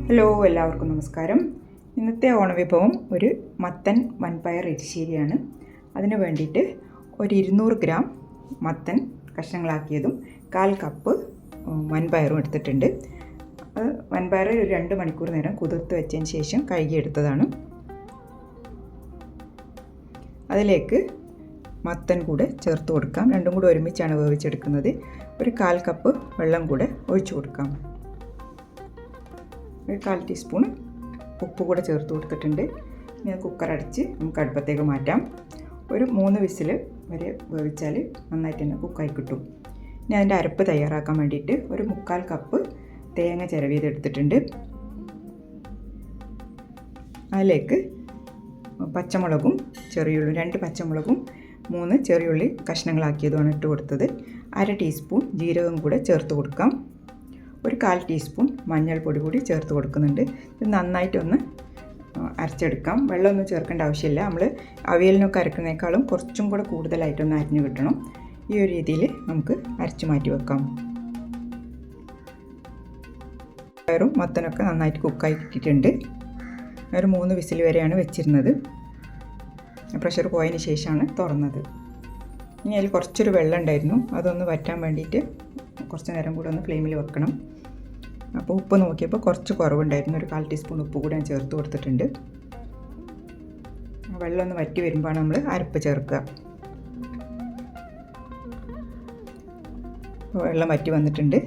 Hello, എല്ലാവർക്കും നമസ്കാരം. ഇന്നത്തെ ഓണവിഭവം ഒരു മത്തൻ വൻപയർ എരിശ്ശേരിയാണ്. അതിന് വേണ്ടിയിട്ട് ഒരു 200 ഗ്രാം മത്തൻ കഷ്ണങ്ങളാക്കിയതും 1/4 കപ്പ് വൻപയറും എടുത്തിട്ടുണ്ട്. അത് വൻപയർ ഒരു 2 മണിക്കൂർ നേരം കുതിർത്ത് വെച്ചതിന് ശേഷം കഴുകിയെടുത്തതാണ്. അതിലേക്ക് മത്തൻ കൂടെ ചേർത്ത് കൊടുക്കാം. രണ്ടും കൂടെ ഒരുമിച്ചാണ് വേവിച്ചെടുക്കുന്നത്. ഒരു 1/4 കപ്പ് വെള്ളം കൂടെ ഒഴിച്ചു കൊടുക്കാം. ഒരു 1/4 ടീസ്പൂൺ ഉപ്പ് കൂടെ ചേർത്ത് കൊടുത്തിട്ടുണ്ട്. ഇനി കുക്കർ അടച്ച് നമുക്ക് അടുപ്പത്തേക്ക് മാറ്റാം. ഒരു 3 വിസിൽ വരെ വേവിച്ചാൽ നന്നായിട്ട് തന്നെ കുക്കായി കിട്ടും. ഇനി അതിൻ്റെ അരപ്പ് തയ്യാറാക്കാൻ വേണ്ടിയിട്ട് ഒരു 3/4 കപ്പ് തേങ്ങ ചിരവിയതെടുത്തിട്ടുണ്ട്. അതിലേക്ക് പച്ചമുളകും ചെറിയുള്ളിയും 2 പച്ചമുളകും 3 ചെറിയുള്ളി കഷ്ണങ്ങളാക്കിയതുമാണ് ഇട്ട് കൊടുത്തത്. 1/2 ടീസ്പൂൺ ജീരകം കൂടെ ചേർത്ത് കൊടുക്കാം. ഒരു 1/4 ടീസ്പൂൺ മഞ്ഞൾപ്പൊടി കൂടി ചേർത്ത് കൊടുക്കുന്നുണ്ട്. ഇത് നന്നായിട്ടൊന്ന് അരച്ചെടുക്കാം. വെള്ളമൊന്നും ചേർക്കേണ്ട ആവശ്യമില്ല. നമ്മൾ അവിയലിനൊക്കെ അരക്കുന്നതിനേക്കാളും കുറച്ചും കൂടെ കൂടുതലായിട്ടൊന്ന് അരിഞ്ഞു കിട്ടണം. ഈ ഒരു രീതിയിൽ നമുക്ക് അരച്ച് മാറ്റി വെക്കാം. പയറും മത്തനൊക്കെ നന്നായിട്ട് കുക്കായി കിട്ടിയിട്ടുണ്ട്. ഒരു 3 വിസിൽ വരെയാണ് വെച്ചിരുന്നത്. പ്രഷർ പോയതിന് ശേഷമാണ് തുറന്നത്. ഇനി അതിൽ കുറച്ചൊരു വെള്ളം ഉണ്ടായിരുന്നു. അതൊന്ന് വറ്റാൻ വേണ്ടിയിട്ട് കുറച്ച് നേരം കൂടെ ഒന്ന് ഫ്ലെയിമിൽ വെക്കണം. അപ്പോൾ ഉപ്പ് നോക്കിയപ്പോൾ കുറച്ച് കുറവുണ്ടായിരുന്നു. ഒരു 1/4 ടീസ്പൂൺ ഉപ്പ് കൂടെ ഞാൻ ചേർത്ത് കൊടുത്തിട്ടുണ്ട്. വെള്ളം ഒന്ന് വറ്റി വരുമ്പോൾ നമ്മൾ അരപ്പ് ചേർക്കുക. വെള്ളം വറ്റി വന്നിട്ടുണ്ട്.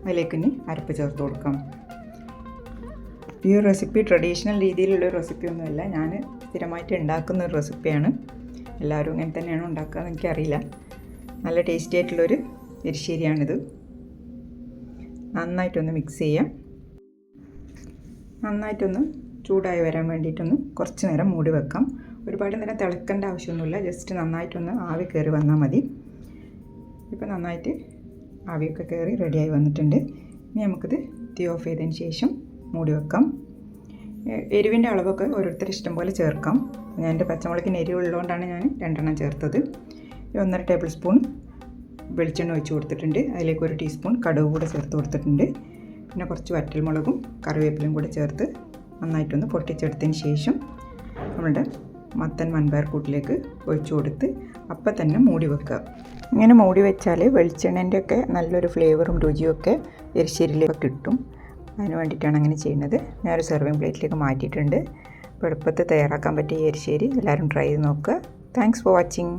അതിലേക്ക് ഇനി അരപ്പ് ചേർത്ത് കൊടുക്കാം. ഈ ഒരു റെസിപ്പി ട്രഡീഷണൽ രീതിയിലുള്ള റെസിപ്പിയൊന്നുമല്ല. ഞാൻ സ്ഥിരമായിട്ട് ഉണ്ടാക്കുന്ന ഒരു റെസിപ്പിയാണ്. എല്ലാവരും ഇങ്ങനെ തന്നെയാണ് ഉണ്ടാക്കുക എന്ന് എനിക്കറിയില്ല. നല്ല ടേസ്റ്റി ആയിട്ടുള്ളൊരു എരിശ്ശേരിയാണിത്. നന്നായിട്ടൊന്ന് മിക്സ് ചെയ്യാം. നന്നായിട്ടൊന്ന് ചൂടായി വരാൻ വേണ്ടിയിട്ടൊന്ന് കുറച്ച് നേരം മൂടി വെക്കാം. ഒരുപാട് നേരം തിളക്കേണ്ട ആവശ്യമൊന്നുമില്ല. ജസ്റ്റ് നന്നായിട്ടൊന്ന് ആവി കയറി വന്നാൽ മതി. ഇപ്പോൾ നന്നായിട്ട് ആവിയൊക്കെ കയറി റെഡിയായി വന്നിട്ടുണ്ട്. ഇനി നമുക്കിത് തീ ഓഫ് ചെയ്തതിന് ശേഷം മൂടി വെക്കാം. എരിവിൻ്റെ അളവൊക്കെ ഓരോരുത്തർ ഇഷ്ടം പോലെ ചേർക്കാം. ഞാൻ എൻ്റെ പച്ചമുളകിന് എരിവുള്ളതുകൊണ്ടാണ് ഞാൻ 2 എണ്ണം ചേർത്തത്. 1.5 ടേബിൾ സ്പൂൺ വെളിച്ചെണ്ണ ഒഴിച്ച് കൊടുത്തിട്ടുണ്ട്. അതിലേക്ക് 1 ടീസ്പൂൺ കടുക് കൂടെ ചേർത്ത് കൊടുത്തിട്ടുണ്ട്. പിന്നെ കുറച്ച് വറ്റൽമുളകും കറിവേപ്പിലയും കൂടെ ചേർത്ത് നന്നായിട്ടൊന്ന് പൊട്ടിച്ചെടുത്തതിന് ശേഷം നമ്മളുടെ മത്തൻ വൻപയർ കൂട്ടിലേക്ക് ഒഴിച്ചു കൊടുത്ത് അപ്പം തന്നെ മൂടി വെക്കുക. ഇങ്ങനെ മൂടി വെച്ചാൽ വെളിച്ചെണ്ണേൻ്റെ ഒക്കെ നല്ലൊരു ഫ്ലേവറും രുചിയൊക്കെ എരിശ്ശേരിയിലൊക്കെ കിട്ടും. അതിന് വേണ്ടിയിട്ടാണ് അങ്ങനെ ചെയ്യുന്നത്. ഞാനൊരു സെർവിങ് പ്ലേറ്റിലേക്ക് മാറ്റിയിട്ടുണ്ട്. അപ്പോൾ എളുപ്പത്തിൽ തയ്യാറാക്കാൻ പറ്റിയ എരിശ്ശേരി എല്ലാവരും ട്രൈ ചെയ്ത് നോക്കുക. Thanks for watching.